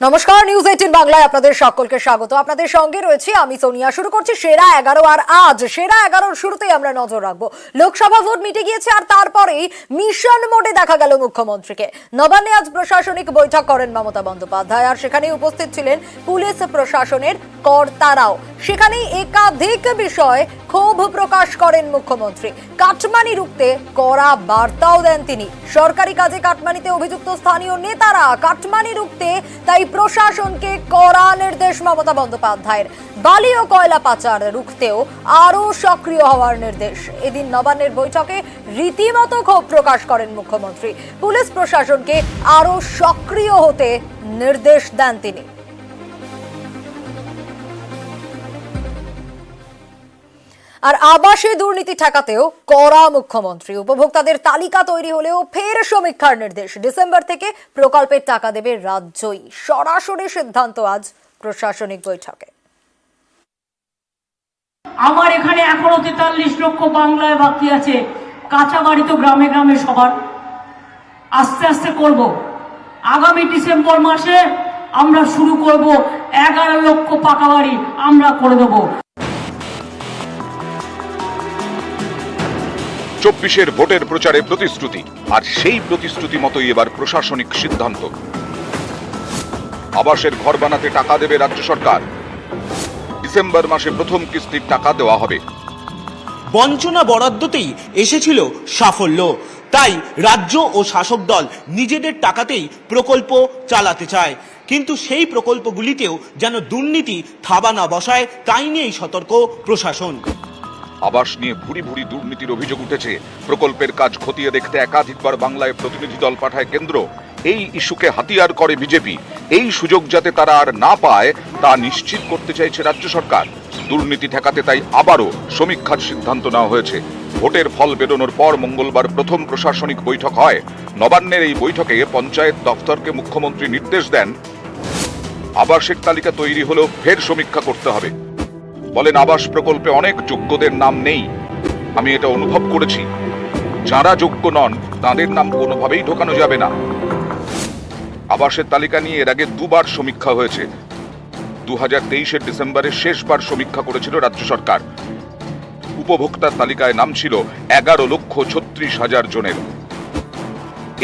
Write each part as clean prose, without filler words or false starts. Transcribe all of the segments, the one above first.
নমস্কার, নিউজ 18 বাংলায় আপনাদের সকলকে স্বাগত। আপনাদের সঙ্গে রয়েছে আমি সোনিয়া। শুরু করছি সেরা 11। আর আজ সেরা 11-র শুরুতেই আমরা নজর রাখবো লোকসভা ভোট মিটে গিয়েছে, আর তারপরেই মিশন মোডে দেখা গেল মুখ্যমন্ত্রীকে। নবান্নে আজ প্রশাসনিক বৈঠক করেন মমতা বন্দ্যোপাধ্যায়, আর সেখানে উপস্থিত ছিলেন পুলিশ প্রশাসনের কর্তারাও। সেখানে একাধিক বিষয়ে ক্ষোভ প্রকাশ করেন মুখ্যমন্ত্রী। কাটমানি রুখতে কড়া বার্তাও দেন তিনি। সরকারি কাজে কাটমানিতে অভিযুক্ত স্থানীয় নেতারা কাটমানি রুখতে তাই প্রশাসনকে কড়া নির্দেশ মমতা বন্দ্যোপাধ্যায়ের। বালি ও কয়লা পাচার রুখতেও আরো সক্রিয় হওয়ার নির্দেশ। এদিন নবান্নের বৈঠকে রীতিমতো ক্ষোভ প্রকাশ করেন মুখ্যমন্ত্রী। পুলিশ প্রশাসনকে আরো সক্রিয় হতে নির্দেশ দেন তিনি। আর আবাসে দুর্নীতি ঠেকাতেও কড়া মুখ্যমন্ত্রী। উপভোক্তাদের তালিকা তৈরি হলেও ফের সমীক্ষার নির্দেশ। ডিসেম্বর থেকে প্রকল্পের টাকা দেবে রাজ্যই। সরাসরি সিদ্ধান্ত আজ প্রশাসনিক বৈঠকে। আমার এখানে এখনো 43 লক্ষ বাংলায় বাকি আছে। কাঁচা বাড়ি তো গ্রামে গ্রামে সবার, আস্তে আস্তে করব। আগামী ডিসেম্বর মাসে আমরা শুরু করব। 11 লক্ষ পাকা বাড়ি আমরা করে দেবো। 24-এর ভোটের প্রচারে প্রতিশ্রুতি, আর সেই প্রতিশ্রুতি মতোই এবার প্রশাসনিক সিদ্ধান্ত। আবাসের ঘর বানাতে টাকা দেবে রাজ্য সরকার। ডিসেম্বর মাসে প্রথম কিস্তির টাকা দেওয়া হবে। বঞ্চনা বরাদ্দতেই এসেছিল সাফল্য, তাই রাজ্য ও শাসক দল নিজেদের টাকাতেই প্রকল্প চালাতে চায়। কিন্তু সেই প্রকল্পগুলিতেও যেন দুর্নীতি থাবা না বসায়, তাই নিয়েই সতর্ক প্রশাসন। আবাস নিয়ে ভুরি ভুরি দুর্নীতির অভিযোগ উঠেছে। প্রকল্পের কাজ খতিয়ে দেখতে একাধিকবার বাংলায় প্রতিনিধি দল পাঠায় কেন্দ্র। এই ইস্যুকে হাতিয়ার করে বিজেপি। এই সুযোগ যাতে তারা আর না পায় তা নিশ্চিত করতে চাইছে রাজ্য সরকার। দুর্নীতি ঠেকাতে তাই আবারও সমীক্ষার সিদ্ধান্ত নেওয়া হয়েছে। ভোটের ফল বেরোনোর পর মঙ্গলবার প্রথম প্রশাসনিক বৈঠক হয়। নবান্নের এই বৈঠকে পঞ্চায়েত দপ্তরকে মুখ্যমন্ত্রী নির্দেশ দেন, আবাসের তালিকা তৈরি হলেও ফের সমীক্ষা করতে হবে। বলেন, আবাস প্রকল্পে অনেক যোগ্যদের নাম নেই। আমি এটা অনুভব করেছি। যারা যোগ্য নন তাদের নাম কোনোভাবেই ঢোকানো যাবে না। আবাসের তালিকা নিয়ে এর আগে দুবার সমীক্ষা হয়েছে। 2023-এর ডিসেম্বরে শেষবার সমীক্ষা করেছিল রাজ্য সরকার। উপভোক্তার তালিকায় নাম ছিল 11,36,000 জনের।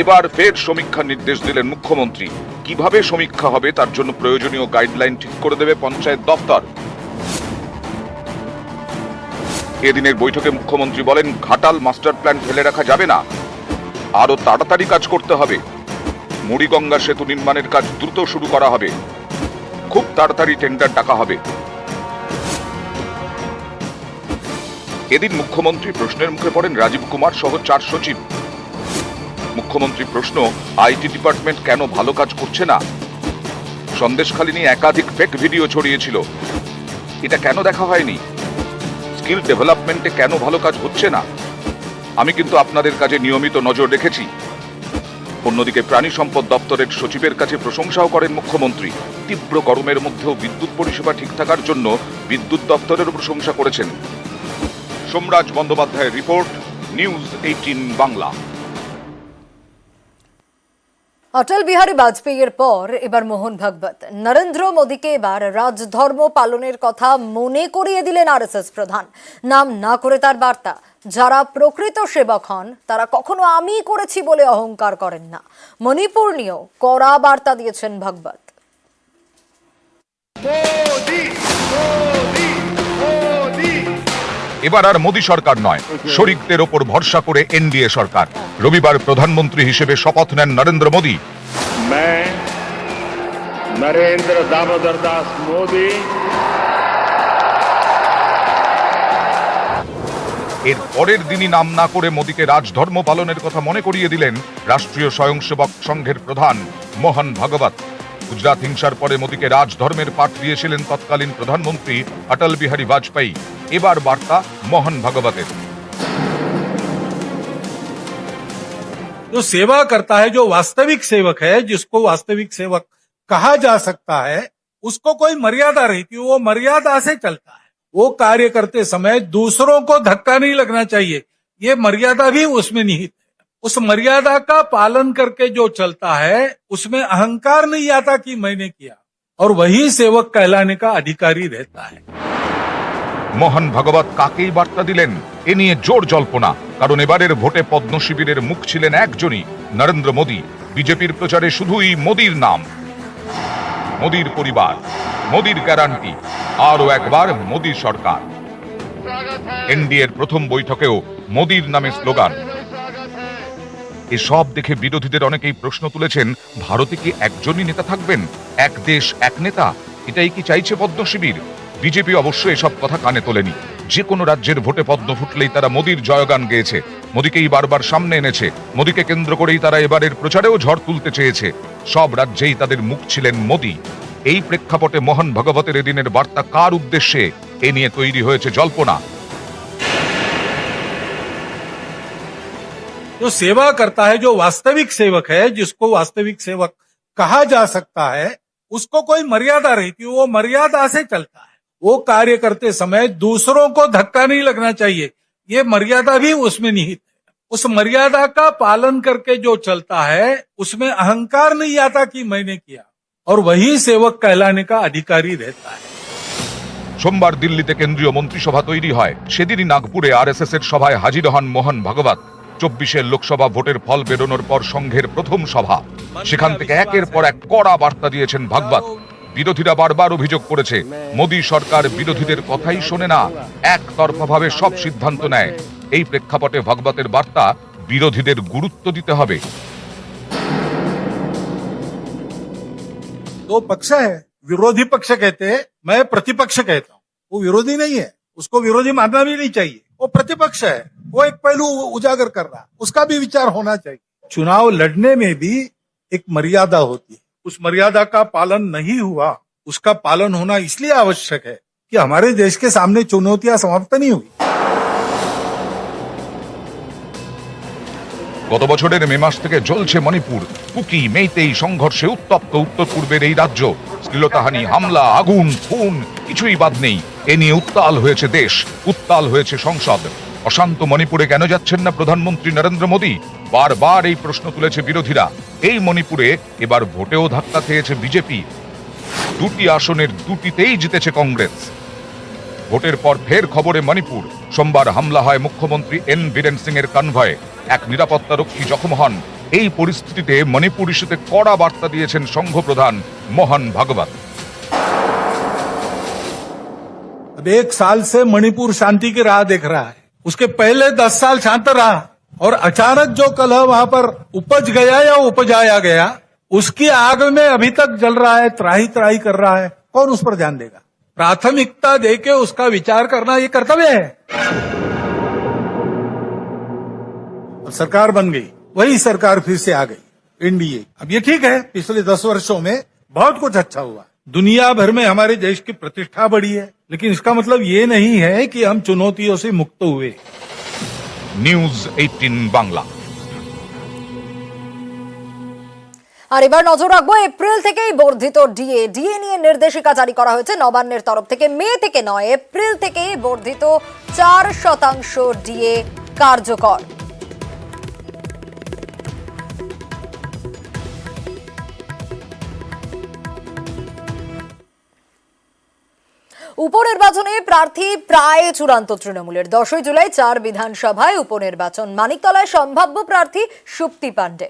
এবার ফের সমীক্ষার নির্দেশ দিলেন মুখ্যমন্ত্রী। কিভাবে সমীক্ষা হবে তার জন্য প্রয়োজনীয় গাইডলাইন ঠিক করে দেবে পঞ্চায়েত দপ্তর। এদিনের বৈঠকে মুখ্যমন্ত্রী বলেন, ঘাটাল মাস্টার প্ল্যান ফেলে রাখা যাবে না, আরো তাড়াতাড়ি কাজ করতে হবে। মুড়িগঙ্গা সেতু নির্মাণের কাজ দ্রুত শুরু করা হবে। খুব তাড়াতাড়ি টেন্ডার ডাকা হবে। এদিন মুখ্যমন্ত্রী প্রশ্নের মুখে পড়েন রাজীব কুমার সহ 4 সচিব। মুখ্যমন্ত্রী প্রশ্ন, আইটি ডিপার্টমেন্ট কেন ভালো কাজ করছে না? সন্দেশখালী নিয়ে একাধিক ফেক ভিডিও ছড়িয়েছিল, এটা কেন দেখা হয়নি? স্কিল ডেভেলপমেন্টে কেন ভালো কাজ হচ্ছে না? আমি কিন্তু আপনাদের কাজে নিয়মিত নজর রেখেছি। অন্যদিকে প্রাণী সম্পদ দপ্তরের সচিবের কাছে প্রশংসাও করেন মুখ্যমন্ত্রী। তীব্র গরমের মধ্যেও বিদ্যুৎ পরিষেবা ঠিক থাকার জন্য বিদ্যুৎ দপ্তরেরও প্রশংসা করেছেন। সোমরাজ বন্দ্যোপাধ্যায়ের রিপোর্ট, নিউজ 18 বাংলা। অটল বিহারী বাজপেয়ীর পর এবার মোহন ভাগবত। নরেন্দ্র মোদীকে এবার রাজধর্ম পালনের কথা মনে করিয়ে দিলেন আরএসএস প্রধান। নাম না করে তার বার্তা, যারা প্রকৃত সেবক হন তারা কখনো আমি করেছি বলে অহংকার করেন না। মণিপুর নিয়েও কড়া বার্তা দিয়েছেন ভাগবত। এবার আর মোদী সরকার নয়, শরিকদের ওপর ভরসা করে এনডিএ সরকার। রবিবার প্রধানমন্ত্রী হিসেবে শপথ নেন নরেন্দ্র মোদী। নরেন্দ্র দামোদর দাস মোদী। এর পরের দিনই নাম না করে মোদীকে রাজধর্ম পালনের কথা মনে করিয়ে দিলেন রাষ্ট্রীয় স্বয়ংসেবক সংঘের প্রধান মোহন ভাগবত। গুজরাট হিংসার পরে মোদীকে রাজধর্মের পাঠ দিয়েছিলেন তৎকালীন প্রধানমন্ত্রী অটল বিহারী বাজপেয়ী। এবার বার্তা মোহন ভাগবতের। जो सेवा करता है, जो वास्तविक सेवक है, जिसको वास्तविक सेवक कहा जा सकता है, उसको कोई मर्यादा रहती है, वो मर्यादा से चलता है। वो कार्य करते समय दूसरों को धक्का नहीं लगना चाहिए, ये मर्यादा भी उसमें निहित है। उस मर्यादा का पालन करके जो चलता है उसमें अहंकार नहीं आता कि मैंने किया, और वही सेवक कहलाने का अधिकारी रहता है। মোহন ভাগবত কাকেই বার্তা দিলেন এ নিয়ে জোর জল্পনা, কারণ এবারের ভোটে পদ্ম শিবিরের মুখ ছিলেন একজনই, নরেন্দ্র মোদী। বিজেপির প্রচারে শুধুই মোদীর নাম, মোদীর পরিবার, মোদীর গ্যারান্টি, আরও একবার মোদী সরকার। এনডিএর প্রথম বৈঠকেও মোদীর নামে স্লোগান। এসব দেখে বিরোধীদের অনেকেই প্রশ্ন তুলেছেন, ভারতে কি একজনই নেতা থাকবেন, এক দেশ এক নেতা? এটাই কি চাইছে পদ্ম শিবির? বিজেপি অবশ্য এসব কথা কানে তোলেনি। যে কোনো রাজ্যের ভোটে পদ্ম ফুটলেই তারা মোদীর জয়গান গেয়েছে, মোদীকেই বারবার সামনে এনেছে, মোদীকে কেন্দ্র করেই তারা এবারের প্রচারেও ঝড় তুলতে চেয়েছে। সব রাজ্যেই তাদের মুখ ছিলেন মোদী। এই প্রেক্ষাপটে মোহন ভাগবতের এদিনের বার্তা কার উদ্দেশ্যে, এ নিয়ে তৈরি হয়েছে জল্পনা। जो सेवा करता है, जो वास्तविक सेवक है, जिसको वास्तविक सेवक कहा जा सकता है, उसको कोई मर्यादा रहती है, वो मर्यादा से चलता है। वो कार्य करते समय दूसरों को धक्का नहीं लगना चाहिए, ये मर्यादा भी उसमें निहित है। उस मर्यादा का पालन करके जो चलता है उसमें अहंकार नहीं आता कि मैंने किया, और वही सेवक कहलाने का अधिकारी रहता है। সোমবার দিল্লিতে কেন্দ্রীয় মন্ত্রিসভা তৈরি হয়, সেদিনই নাগপুরে আরএসএস এর সভায় হাজির হন মোহন ভাগবত। 24 লোকসভা ভোটের ফল বেরোনোর পর সংঘের প্রথম সভা। সেখান থেকে একের পর এক কড়া বার্তা দিয়েছেন ভাগবত। বিরোধীরা বারবার অভিযোগ করেছে, মোদী সরকার বিরোধীদের কথাই শোনে না, একতরফাভাবে সব সিদ্ধান্ত নেয়। এই প্রেক্ষাপটে ভাগবতের বার্তা, বিরোধীদের গুরুত্ব দিতে হবে। दो पक्ष है, विरोधी पक्ष कहते हैं, मैं प्रतिपक्ष कहता हूँ। वो विरोधी नहीं है, उसको विरोधी मानना भी नहीं चाहिए, वो प्रतिपक्ष है, वो एक पहलू उजागर कर रहा है, उसका भी विचार होना चाहिए। चुनाव लड़ने में भी एक मर्यादा होती है, उस मर्यादा का पालन नहीं हुआ, उसका पालन होना इसलिए आवश्यक है कि हमारे देश के सामने चुनौतियां समाप्त नहीं हुई। গত বছরের মে মাস থেকে জ্বলছে মণিপুর। কুকি মেইতেই সংঘর্ষে উত্তপ্ত উত্তর পূর্বের এই রাজ্য। শ্লীলতাহানি, হামলা, আগুন, খুন, কিছুই বাদ নেই। এ নিয়ে উত্তাল হয়েছে দেশ, উত্তাল হয়েছে সংসদ। অশান্ত মণিপুরে কেন যাচ্ছেন না প্রধানমন্ত্রী নরেন্দ্র মোদী? বারবার এই প্রশ্ন তুলেছে বিরোধীরা। এই মণিপুরে এবার ভোটেও ধাক্কা খেয়েছে বিজেপি। 2টি আসনের 2টিতেই জিতেছে কংগ্রেস। ভোটের পর ফের খবরে মণিপুর। সোমবার হামলা হয় মুখ্যমন্ত্রী এন বীরেন সিং এর কনভয়ে। এক নিরাপত্তা রক্ষী জখম হন। এই পরিস্থিতিতে মণিপুর ইস্যুতে কড়া বার্তা দিয়েছেন সংঘ প্রধান মোহন ভাগবত। अब 1 साल से मणिपुर शांति की राह देख रहा है, उसके पहले 10 साल शांत रहा, और अचानक जो कलह वहां पर उपज गया या उपजाया गया, उसकी आग में अभी तक जल रहा है, त्राही त्राही कर रहा है। कौन उस पर ध्यान देगा? प्राथमिकता देके उसका विचार करना ये कर्तव्य है। अब सरकार बन गई, वही सरकार फिर से आ गई, एनडीए। अब ये ठीक है, पिछले 10 वर्षों में बहुत कुछ अच्छा हुआ, दुनिया भर में हमारे देश की प्रतिष्ठा बढ़ी है, लेकिन इसका मतलब ये नहीं है कि हम चुनौतियों से मुक्त हुए। নিউজ 18 বাংলা। আর এবার নজর রাখবো এপ্রিল থেকেই বর্ধিত ডিএ নিয়ে নির্দেশিকা জারি করা হয়েছে নবান্নের তরফ থেকে। মে থেকে নয়, এপ্রিল থেকেই বর্ধিত 4% ডিএ কার্যকর। উপনির্বাচনে প্রার্থী প্রায় চূড়ান্ত তৃণমূলের। 10ই জুলাই 4 বিধানসভায় উপনির্বাচন। মানিকতলায় সম্ভাব্য প্রার্থী সুপ্তি পান্ডে।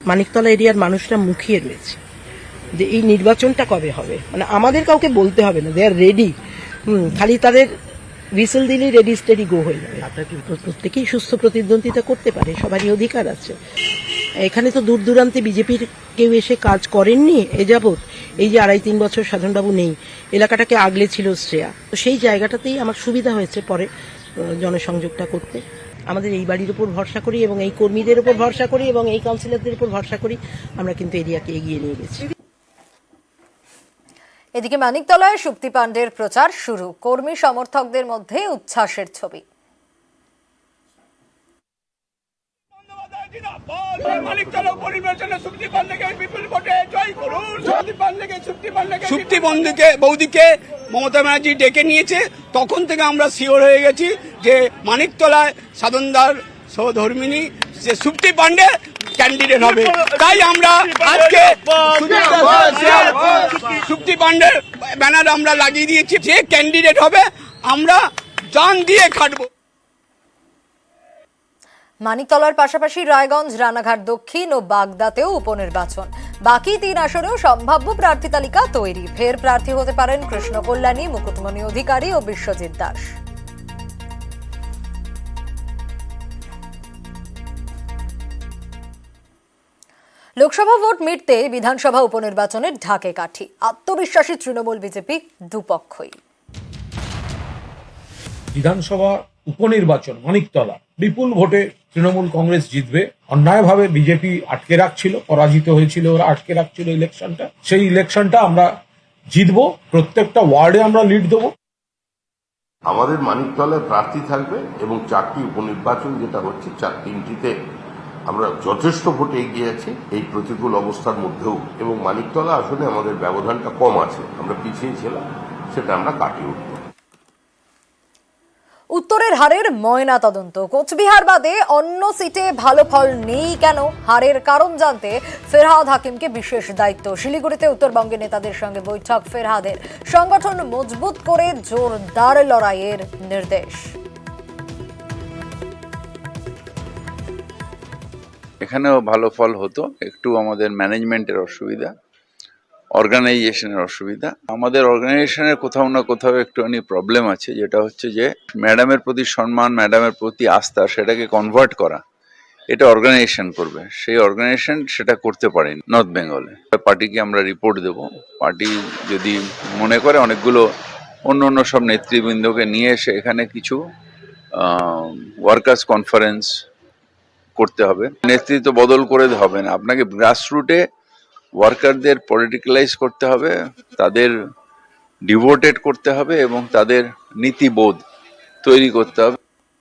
মানিকতলা এরিয়ার মানুষরা মুখিয়ে রয়েছে যে এই নির্বাচনটা কবে হবে, মানে আমাদের কাউকে বলতে হবে না, দে আর রেডি। খালি তাদের হুইসেল দিলেই রেডি স্টেডি গো হয়ে যাবে। প্রত্যেকেই সুস্থ প্রতিদ্বন্দ্বিতা করতে পারে, সবারই অধিকার আছে। এখানে তো দূর দূরান্তে বিজেপির কেউ এসে কাজ করেননি এ যাবৎ। এই যে 2.5-3 বছর সাধনবাবু নেই, এলাকাটাকে আগলে ছিল শ্রেয়া, তো সেই জায়গাটাতেই আমার সুবিধা হয়েছে পরে জনসংযোগটা করতে। আমাদের এই বাড়ির উপর ভরসা করি এবং এই কর্মীদের উপর ভরসা করি এবং এই কাউন্সিলরদের উপর ভরসা করি, আমরা কিন্তু এরিয়াকে এগিয়ে নিয়ে গেছি। এদিকে মানিকতলায় সুপ্তি পান্ডের প্রচার শুরু। কর্মী সমর্থকদের মধ্যে উচ্ছ্বাসের ছবি। সুপ্তি বৌদিকে মমতা ব্যানার্জি ডেকে নিয়েছে, তখন থেকে আমরা শিওর হয়ে গেছি যে মানিকতলায় সাধনদার সহধর্মিনী যে সুপ্তি পান্ডে ক্যান্ডিডেট হবে। তাই আমরা আজকে সুপ্তি পান্ডের ব্যানার আমরা লাগিয়ে দিয়েছি। যে ক্যান্ডিডেট হবে আমরা জান দিয়ে খাটবো। মানিকতলার পাশাপাশি রায়গঞ্জ, রানাঘাট দক্ষিণ ও বাগদাতেও উপনির্বাচন। বাকি 3 আসনেও সম্ভাব্য প্রার্থী তালিকা তৈরি। ফের প্রার্থী হতে পারেন কৃষ্ণ কল্যাণী, মুকুটমণি অধিকারী ও বিশ্বজিৎ দাস। লোকসভা ভোট মিটতে বিধানসভা উপনির্বাচনের ঢাকে কাঠি। আত্মবিশ্বাসী তৃণমূল বিজেপি দুপক্ষই। বিধানসভা উপনির্বাচন মানিকতলা বিপুল ভোটে তৃণমূল কংগ্রেস জিতবে। অন্যায়ভাবে বিজেপি আটকে রাখছিল, পরাজিত হয়েছিল, ওরা আটকে রাখছিল ইলেকশনটা। সেই ইলেকশনটা আমরা জিতবো, প্রত্যেকটা ওয়ার্ডে আমরা লিড দেবো। আমাদের মানিকতলায় প্রার্থী থাকবে এবং 4টি উপনির্বাচন যেটা হচ্ছে 3টিতে আমরা যথেষ্ট ভোটে এগিয়ে আছি এই প্রতিকূল অবস্থার মধ্যেও, এবং মানিকতলা আসলে আমাদের ব্যবধানটা কম আছে, আমরা পিছিয়ে ছিলাম, সেটা আমরা কাটিয়ে উঠব। উত্তরের হারের ময়না তদন্ত। কোচবিহার বাদে অন্য সিটে ভালো ফল নেই কেন, হারের কারণ জানতে ফেরহাদ হাকিমকে বিশেষ দায়িত্ব। শিলিগুড়িতে উত্তরবঙ্গের নেতাদের সঙ্গে বৈঠক ফেরহাদের। সংগঠন মজবুত করে জোরদার লড়াইয়ের নির্দেশ। এখানেও ভালো ফল হতো, একটু আমাদের ম্যানেজমেন্টের অসুবিধা, অর্গানাইজেশনের অসুবিধা। আমাদের অর্গানাইজেশনের কোথাও না কোথাও একটুখানি প্রবলেম আছে, যেটা হচ্ছে যে ম্যাডামের প্রতি সম্মান, ম্যাডামের প্রতি আস্থা, সেটাকে কনভার্ট করা, এটা অর্গানাইজেশন করবে। সেই অর্গানাইজেশন সেটা করতে পারেনি নর্থ বেঙ্গলে। পার্টিকে আমরা রিপোর্ট দেব। পার্টি যদি মনে করে অনেকগুলো অন্য সব নেতৃবৃন্দকে নিয়ে এসে এখানে কিছু ওয়ার্কার্স কনফারেন্স করতে হবে। নেতৃত্ব বদল করে হবে না, আপনাকে গ্রাসরুটে ওয়ার্কারদের পলিটিক্যালাইজ করতে হবে, তাদের ডিভোটেড করতে হবে এবং তাদের নীতিবোধ তৈরি করতে হবে।